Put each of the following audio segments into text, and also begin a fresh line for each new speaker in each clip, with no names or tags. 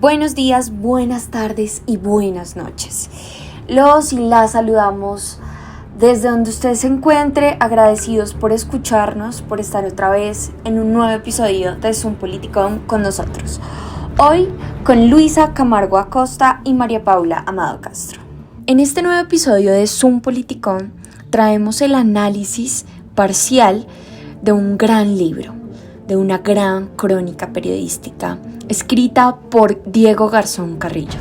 Buenos días, buenas tardes y buenas noches. Los y las saludamos desde donde usted se encuentre, agradecidos por escucharnos, por estar otra vez en un nuevo episodio de Zoom Politicón con nosotros. Hoy con Luisa Camargo Acosta y María Paula Amado Castro. En este nuevo episodio de Zoom Politicón traemos el análisis parcial de un gran libro, de una gran crónica periodística escrita por Diego Garzón Carrillo,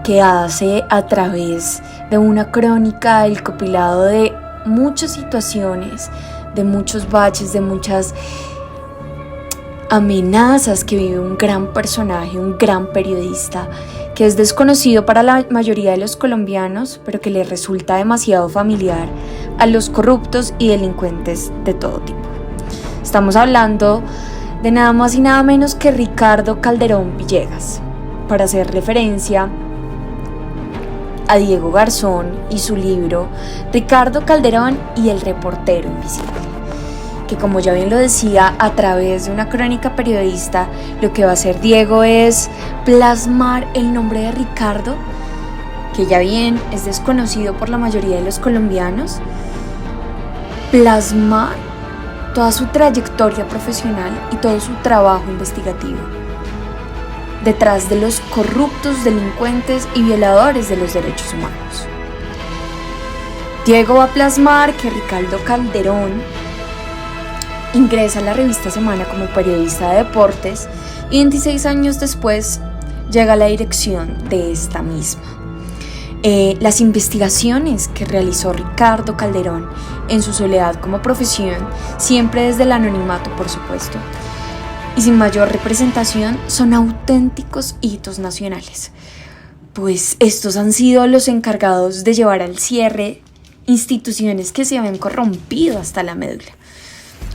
que hace a través de una crónica el compilado de muchas situaciones, de muchos baches, de muchas amenazas que vive un gran personaje, un gran periodista, que es desconocido para la mayoría de los colombianos, pero que le resulta demasiado familiar a los corruptos y delincuentes de todo tipo. Estamos hablando de nada más y nada menos que Ricardo Calderón Villegas, para hacer referencia a Diego Garzón y su libro Ricardo Calderón y el reportero invisible, que, como ya bien lo decía, a través de una crónica periodista, lo que va a hacer Diego es plasmar el nombre de Ricardo, que ya bien es desconocido por la mayoría de los colombianos, plasmar toda su trayectoria profesional y todo su trabajo investigativo detrás de los corruptos, delincuentes y violadores de los derechos humanos. Diego va a plasmar que Ricardo Calderón ingresa a la revista Semana como periodista de deportes y 26 años después llega a la dirección de esta misma. Las investigaciones que realizó Ricardo Calderón en su soledad como profesión, siempre desde el anonimato, por supuesto, y sin mayor representación, son auténticos hitos nacionales, pues estos han sido los encargados de llevar al cierre instituciones que se habían corrompido hasta la médula,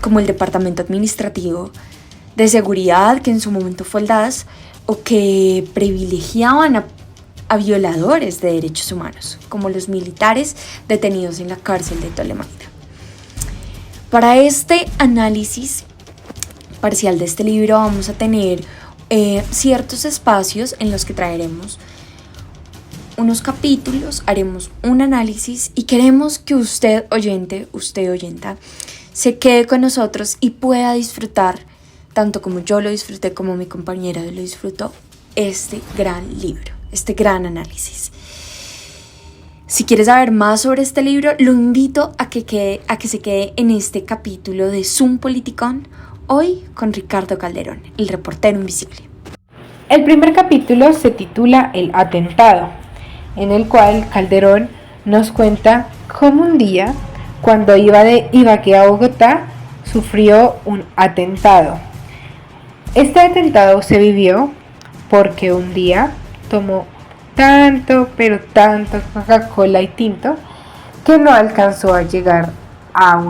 como el Departamento Administrativo de Seguridad, que en su momento fue el DAS, o que privilegiaban a violadores de derechos humanos, como los militares detenidos en la cárcel de Tolemaida. Para este análisis parcial de este libro vamos a tener ciertos espacios en los que traeremos unos capítulos, haremos un análisis y queremos que usted oyenta, se quede con nosotros y pueda disfrutar, tanto como yo lo disfruté, como mi compañera lo disfrutó, este gran libro, este gran análisis. Si quieres saber más sobre este libro, lo invito a que se quede en este capítulo de Zoom Politicón, hoy con Ricardo Calderón, el reportero invisible.
El primer capítulo se titula El atentado, en el cual Calderón nos cuenta cómo un día, cuando iba de Ibagué a Bogotá, sufrió un atentado. Este atentado se vivió porque un día tomó tanto Coca-Cola y tinto que no alcanzó a llegar a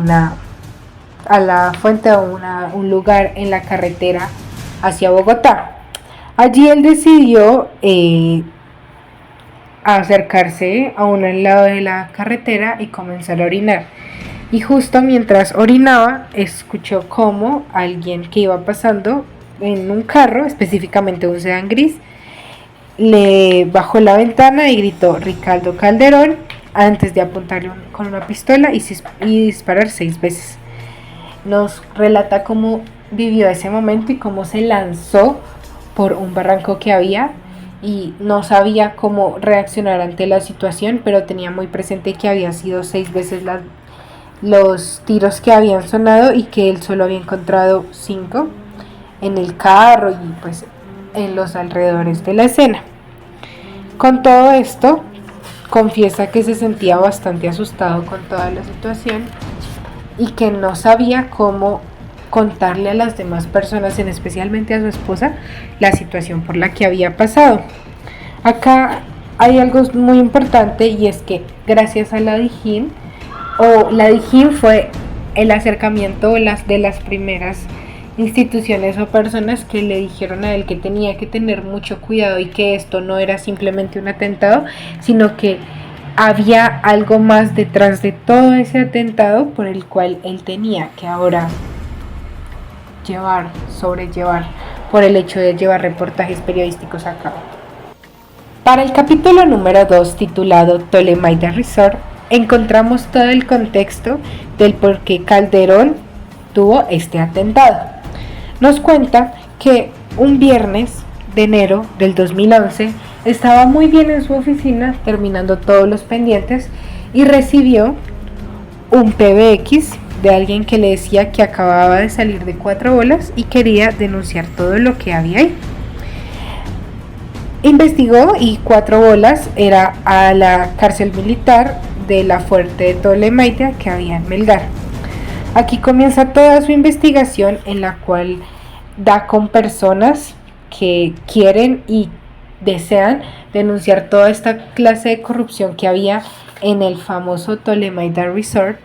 la fuente o un lugar en la carretera hacia Bogotá. Allí él decidió acercarse a un lado de la carretera y comenzar a orinar. Y justo mientras orinaba, escuchó cómo alguien que iba pasando en un carro, específicamente un sedán gris, le bajó la ventana y gritó Ricardo Calderón antes de apuntarle con una pistola y disparar 6 veces. Nos relata cómo vivió ese momento y cómo se lanzó por un barranco que había y no sabía cómo reaccionar ante la situación, pero tenía muy presente que había sido 6 veces los tiros que habían sonado y que él solo había encontrado 5 en el carro y pues en los alrededores de la escena. Con todo esto, confiesa que se sentía bastante asustado con toda la situación y que no sabía cómo contarle a las demás personas, especialmente a su esposa, la situación por la que había pasado. Acá hay algo muy importante, y es que gracias a la Dijín fue el acercamiento de las primeras instituciones o personas que le dijeron a él que tenía que tener mucho cuidado y que esto no era simplemente un atentado, sino que había algo más detrás de todo ese atentado por el cual él tenía que ahora sobrellevar. por el hecho de llevar reportajes periodísticos a cabo. Para el capítulo número 2, titulado Ptolemaida Resort, encontramos todo el contexto del por qué Calderón tuvo este atentado. Nos cuenta que un viernes de enero del 2011 estaba muy bien en su oficina terminando todos los pendientes y recibió un PBX de alguien que le decía que acababa de salir de 4 bolas y quería denunciar todo lo que había ahí. Investigó y 4 bolas era a la cárcel militar de la fuerte de Ptolemaida que había en Melgar. Aquí comienza toda su investigación, en la cual da con personas que quieren y desean denunciar toda esta clase de corrupción que había en el famoso Ptolemaida Resort,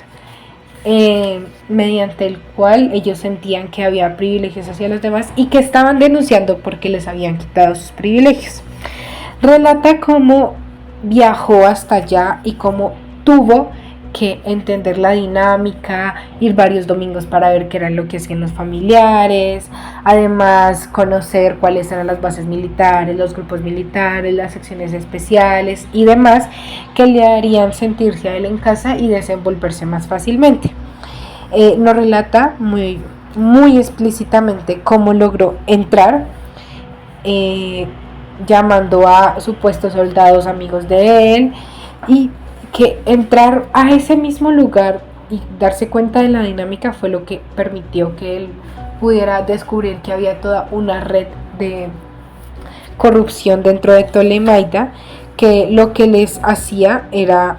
mediante el cual ellos sentían que había privilegios hacia los demás y que estaban denunciando porque les habían quitado sus privilegios. Relata cómo viajó hasta allá y cómo tuvo que entender la dinámica, ir varios domingos para ver qué era lo que hacían los familiares, además conocer cuáles eran las bases militares, los grupos militares, las secciones especiales y demás que le harían sentirse a él en casa y desenvolverse más fácilmente. Nos relata muy explícitamente cómo logró entrar, llamando a supuestos soldados amigos de él, y que entrar a ese mismo lugar y darse cuenta de la dinámica fue lo que permitió que él pudiera descubrir que había toda una red de corrupción dentro de Ptolemaida, que lo que les hacía era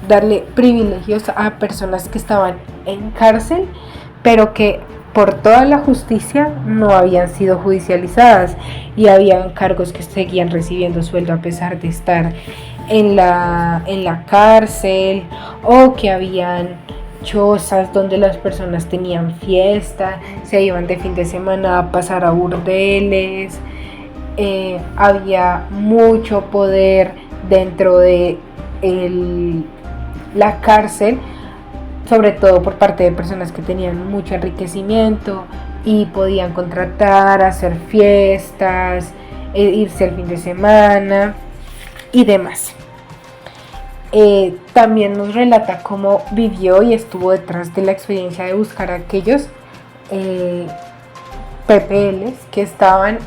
darle privilegios a personas que estaban en cárcel, pero que por toda la justicia no habían sido judicializadas y habían cargos que seguían recibiendo sueldo a pesar de estar en la cárcel, o que habían chozas donde las personas tenían fiesta, se iban de fin de semana a pasar a burdeles. Había mucho poder dentro de la cárcel, sobre todo por parte de personas que tenían mucho enriquecimiento y podían contratar, hacer fiestas, irse el fin de semana y demás. También nos relata cómo vivió y estuvo detrás de la experiencia de buscar a aquellos PPLs que estaban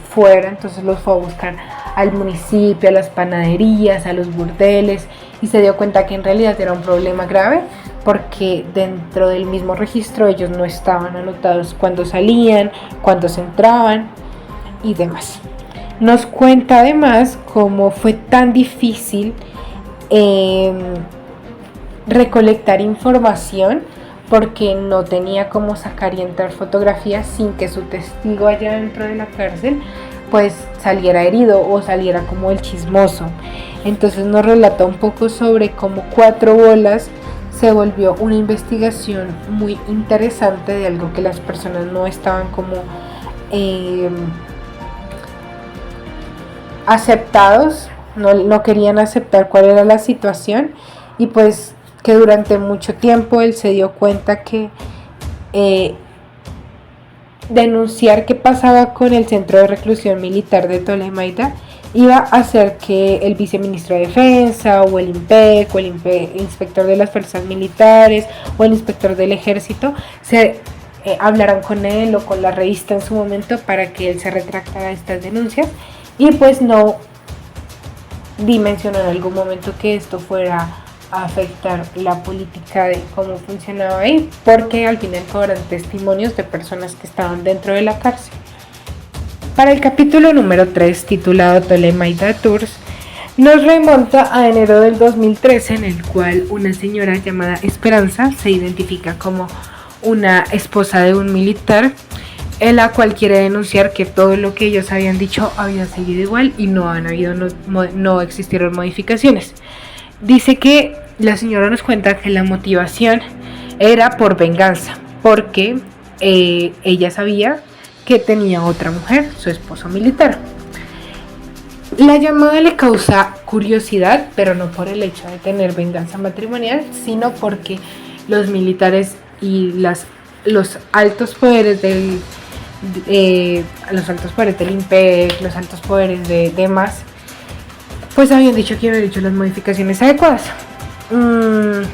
fuera, entonces los fue a buscar al municipio, a las panaderías, a los burdeles, y se dio cuenta que en realidad era un problema grave porque dentro del mismo registro ellos no estaban anotados cuando salían, cuando se entraban y demás. Nos cuenta además cómo fue tan difícil recolectar información porque no tenía cómo sacar y entrar fotografías sin que su testigo allá dentro de la cárcel pues saliera herido o saliera como el chismoso. Entonces nos relata un poco sobre cómo 4 bolas se volvió una investigación muy interesante de algo que las personas no estaban como aceptados, no querían aceptar cuál era la situación, y pues que durante mucho tiempo él se dio cuenta que denunciar qué pasaba con el centro de reclusión militar de Ptolemaida iba a hacer que el viceministro de Defensa o el INPEC o el inspector de las fuerzas militares o el inspector del ejército se hablaran con él o con la revista en su momento para que él se retractara de estas denuncias, y pues no dimensionó en algún momento que esto fuera a afectar la política de cómo funcionaba ahí, porque al final cobran testimonios de personas que estaban dentro de la cárcel. Para el capítulo número 3, titulado Ptolemaida Tours, nos remonta a enero del 2013, en el cual una señora llamada Esperanza se identifica como una esposa de un militar, en la cual quiere denunciar que todo lo que ellos habían dicho había seguido igual y no existieron modificaciones. Dice que la señora nos cuenta que la motivación era por venganza, porque ella sabía que tenía otra mujer, su esposo militar. La llamada le causa curiosidad, pero no por el hecho de tener venganza matrimonial, sino porque los militares y los altos poderes los altos poderes del IMPEC, los altos poderes de demás, pues habían dicho que habían hecho las modificaciones adecuadas. En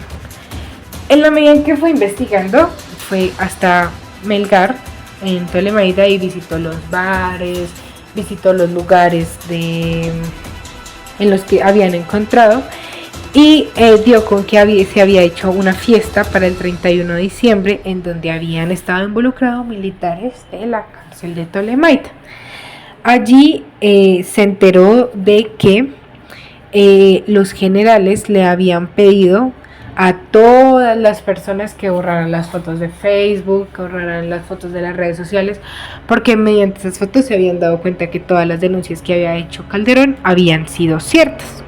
la medida en que fue investigando, fue hasta Melgar, en Ptolemaida, y visitó los bares, visitó los lugares en los que habían encontrado, y dio con que se había hecho una fiesta para el 31 de diciembre en donde habían estado involucrados militares de la cárcel de Ptolemaida. Allí se enteró de que los generales le habían pedido a todas las personas que borraran las fotos de Facebook, que borraran las fotos de las redes sociales, porque mediante esas fotos se habían dado cuenta que todas las denuncias que había hecho Calderón habían sido ciertas.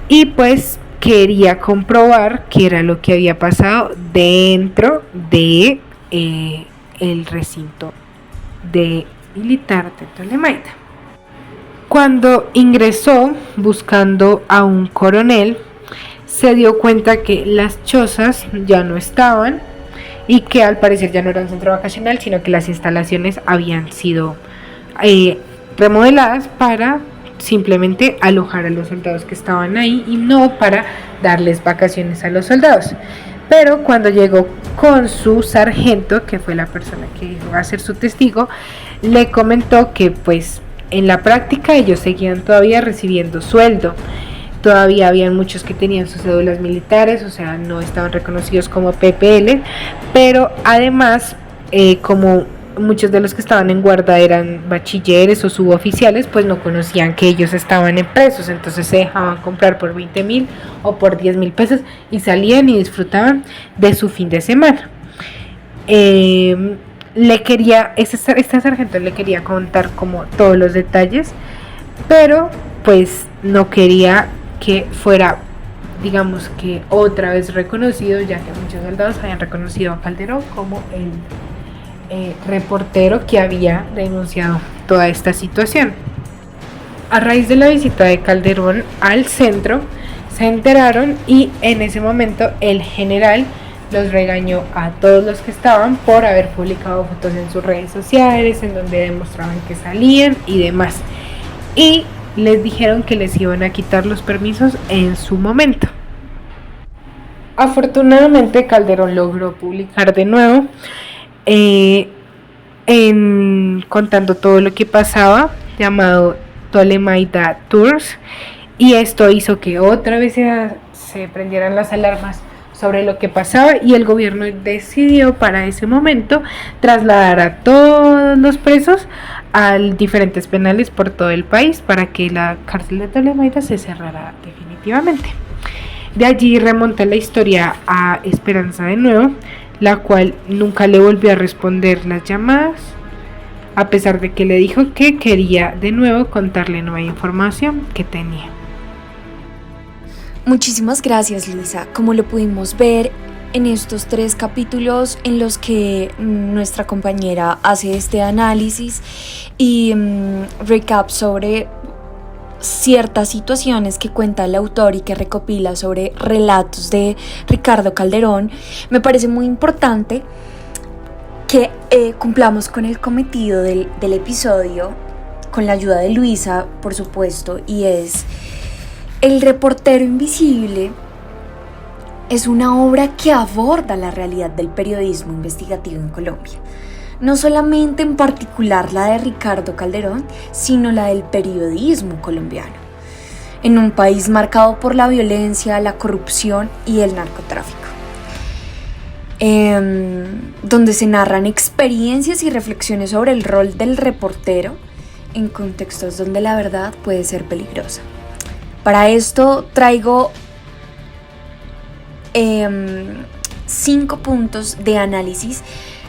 Y pues quería comprobar qué era lo que había pasado dentro de el recinto militar de Ptolemaida. Cuando ingresó buscando a un coronel, se dio cuenta que las chozas ya no estaban y que al parecer ya no era un centro vacacional, sino que las instalaciones habían sido remodeladas para simplemente alojar a los soldados que estaban ahí y no para darles vacaciones a los soldados. Pero cuando llegó con su sargento, que fue la persona que iba a ser su testigo, le comentó que pues en la práctica ellos seguían todavía recibiendo sueldo. Todavía habían muchos que tenían sus cédulas militares, o sea, no estaban reconocidos como PPL, pero además, como muchos de los que estaban en guarda eran bachilleres o suboficiales, pues no conocían que ellos estaban en presos, entonces se dejaban comprar por 20,000 o por 10,000 pesos y salían y disfrutaban de su fin de semana. Esta sargento le quería contar como todos los detalles, pero pues no quería que fuera, digamos, que otra vez reconocido, ya que muchos soldados habían reconocido a Calderón como el reportero que había denunciado toda esta situación. A raíz de la visita de Calderón al centro, se enteraron y en ese momento el general los regañó a todos los que estaban por haber publicado fotos en sus redes sociales en donde demostraban que salían y demás, y les dijeron que les iban a quitar los permisos en su momento. Afortunadamente Calderón logró publicar de nuevo contando todo lo que pasaba, llamado Ptolemaida Tours, y esto hizo que otra vez se prendieran las alarmas sobre lo que pasaba, y el gobierno decidió para ese momento trasladar a todos los presos a diferentes penales por todo el país para que la cárcel de Ptolemaida se cerrara definitivamente. De allí remonta la historia a Esperanza de nuevo, la cual nunca le volvió a responder las llamadas, a pesar de que le dijo que quería de nuevo contarle nueva información que tenía.
Muchísimas gracias, Luisa. Como lo pudimos ver en estos 3 capítulos en los que nuestra compañera hace este análisis y recap sobre ciertas situaciones que cuenta el autor y que recopila sobre relatos de Ricardo Calderón, me parece muy importante que cumplamos con el cometido del episodio, con la ayuda de Luisa, por supuesto, y es El reportero invisible. Es una obra que aborda la realidad del periodismo investigativo en Colombia. No solamente en particular la de Ricardo Calderón, sino la del periodismo colombiano. En un país marcado por la violencia, la corrupción y el narcotráfico. Donde se narran experiencias y reflexiones sobre el rol del reportero en contextos donde la verdad puede ser peligrosa. Para esto traigo 5 puntos de análisis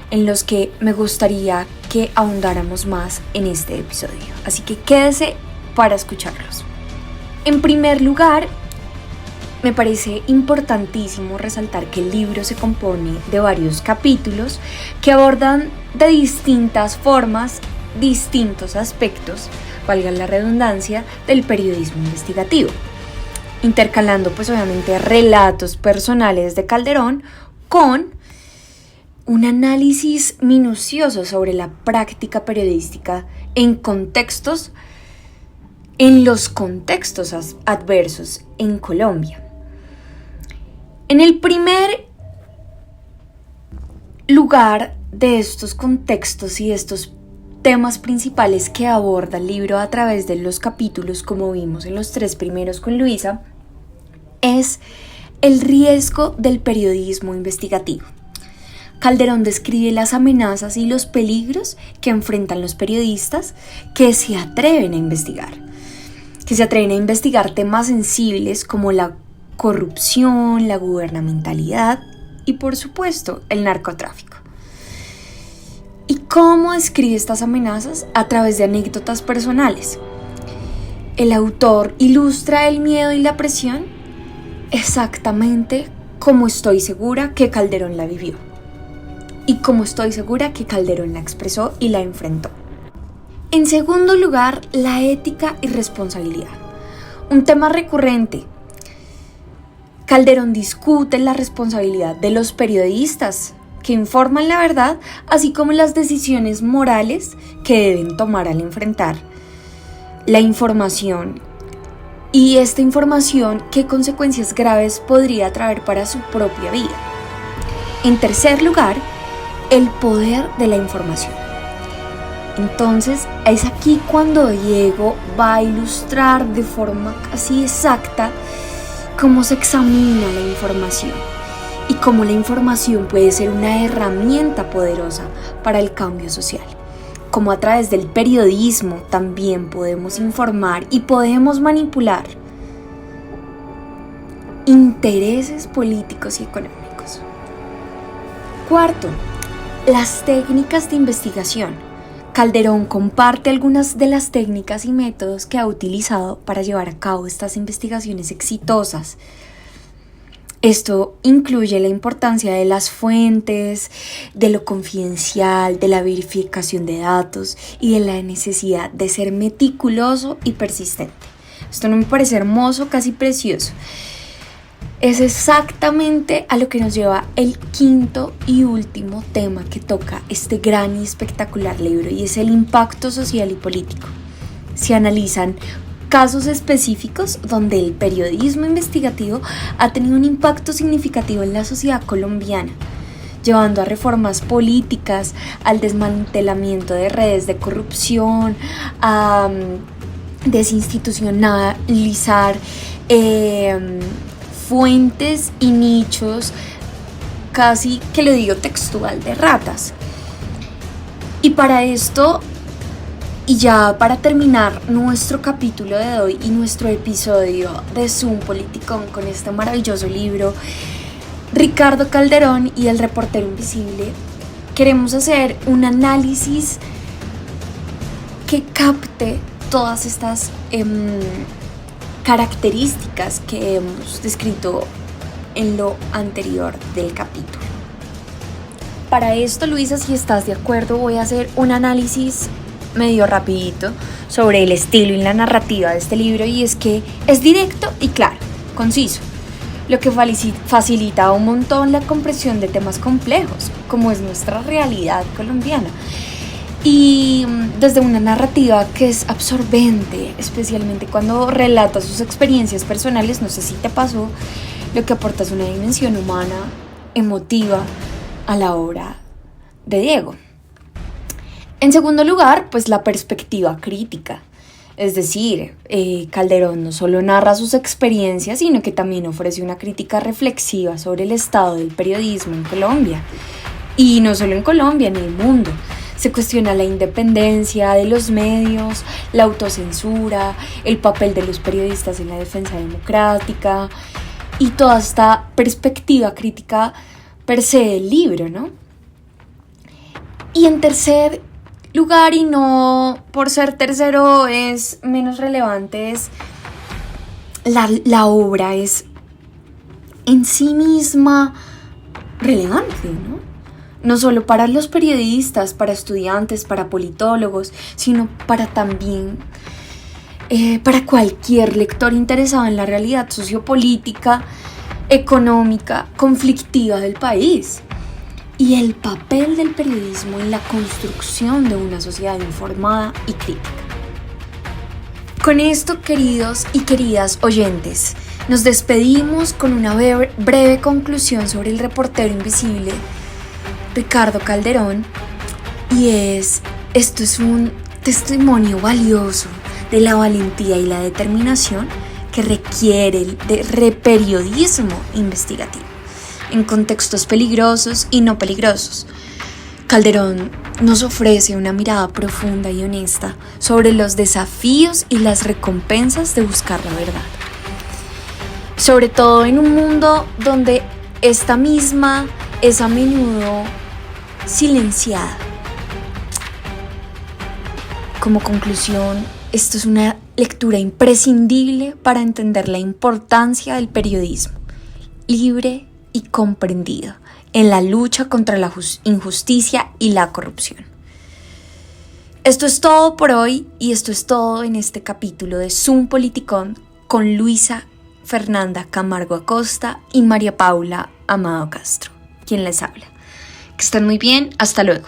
en los que me gustaría que ahondáramos más en este episodio. Así que quédese para escucharlos. En primer lugar, me parece importantísimo resaltar que el libro se compone de varios capítulos que abordan de distintas formas, distintos aspectos, valga la redundancia, del periodismo investigativo, intercalando pues obviamente relatos personales de Calderón con un análisis minucioso sobre la práctica periodística en los contextos adversos en Colombia. En el primer lugar de estos contextos y de estos temas principales que aborda el libro a través de los capítulos, como vimos en los 3 primeros con Luisa, es el riesgo del periodismo investigativo. Calderón describe las amenazas y los peligros que enfrentan los periodistas que se atreven a investigar temas sensibles como la corrupción, la gubernamentalidad y, por supuesto, el narcotráfico. ¿Y cómo describe estas amenazas? A través de anécdotas personales. El autor ilustra el miedo y la presión exactamente como estoy segura que Calderón la vivió y como estoy segura que Calderón la expresó y la enfrentó. En segundo lugar, la ética y responsabilidad. Un tema recurrente. Calderón discute la responsabilidad de los periodistas que informan la verdad, así como las decisiones morales que deben tomar al enfrentar la información. Y esta información, ¿qué consecuencias graves podría traer para su propia vida? En tercer lugar, el poder de la información. Entonces, es aquí cuando Diego va a ilustrar de forma casi exacta cómo se examina la información y cómo la información puede ser una herramienta poderosa para el cambio social. Como a través del periodismo también podemos informar y podemos manipular intereses políticos y económicos. Cuarto, las técnicas de investigación. Calderón comparte algunas de las técnicas y métodos que ha utilizado para llevar a cabo estas investigaciones exitosas. Esto incluye la importancia de las fuentes, de lo confidencial, de la verificación de datos y de la necesidad de ser meticuloso y persistente. Esto no me parece hermoso, casi precioso. Es exactamente a lo que nos lleva el quinto y último tema que toca este gran y espectacular libro, y es el impacto social y político. Se analizan casos específicos donde el periodismo investigativo ha tenido un impacto significativo en la sociedad colombiana, llevando a reformas políticas, al desmantelamiento de redes de corrupción, a desinstitucionalizar fuentes y nichos, casi que lo digo textual, de ratas. Y para esto, y ya para terminar nuestro capítulo de hoy y nuestro episodio de Zoom Politicón con este maravilloso libro, Ricardo Calderón y el reportero invisible, queremos hacer un análisis que capte todas estas características que hemos descrito en lo anterior del capítulo. Para esto, Luisa, si estás de acuerdo, voy a hacer un análisis medio rapidito sobre el estilo y la narrativa de este libro, y es que es directo y claro, conciso, lo que facilita un montón la comprensión de temas complejos, como es nuestra realidad colombiana. Y desde una narrativa que es absorbente, especialmente cuando relata sus experiencias personales, no sé si te pasó, lo que aporta es una dimensión humana, emotiva a la obra de Diego. En segundo lugar, pues la perspectiva crítica. Es decir, Calderón no solo narra sus experiencias, sino que también ofrece una crítica reflexiva sobre el estado del periodismo en Colombia. Y no solo en Colombia, en el mundo. Se cuestiona la independencia de los medios, la autocensura, el papel de los periodistas en la defensa democrática y toda esta perspectiva crítica per se del libro, ¿no? Y en tercer lugar, y no por ser tercero es menos relevante, es la obra es en sí misma relevante, ¿no? No solo para los periodistas, para estudiantes, para politólogos, sino para también para cualquier lector interesado en la realidad sociopolítica, económica, conflictiva del país. y el papel del periodismo en la construcción de una sociedad informada y crítica. Con esto, queridos y queridas oyentes, nos despedimos con una breve conclusión sobre el reportero invisible Ricardo Calderón, y esto es un testimonio valioso de la valentía y la determinación que requiere el periodismo investigativo en contextos peligrosos y no peligrosos. Calderón nos ofrece una mirada profunda y honesta sobre los desafíos y las recompensas de buscar la verdad. Sobre todo en un mundo donde esta misma es a menudo silenciada. Como conclusión, esto es una lectura imprescindible para entender la importancia del periodismo libre y comprendido en la lucha contra la injusticia y la corrupción. Esto es todo por hoy y esto es todo en este capítulo de Zoom Politicón con Luisa Fernanda Camargo Acosta y María Paula Amado Castro, quien les habla. Que estén muy bien, hasta luego.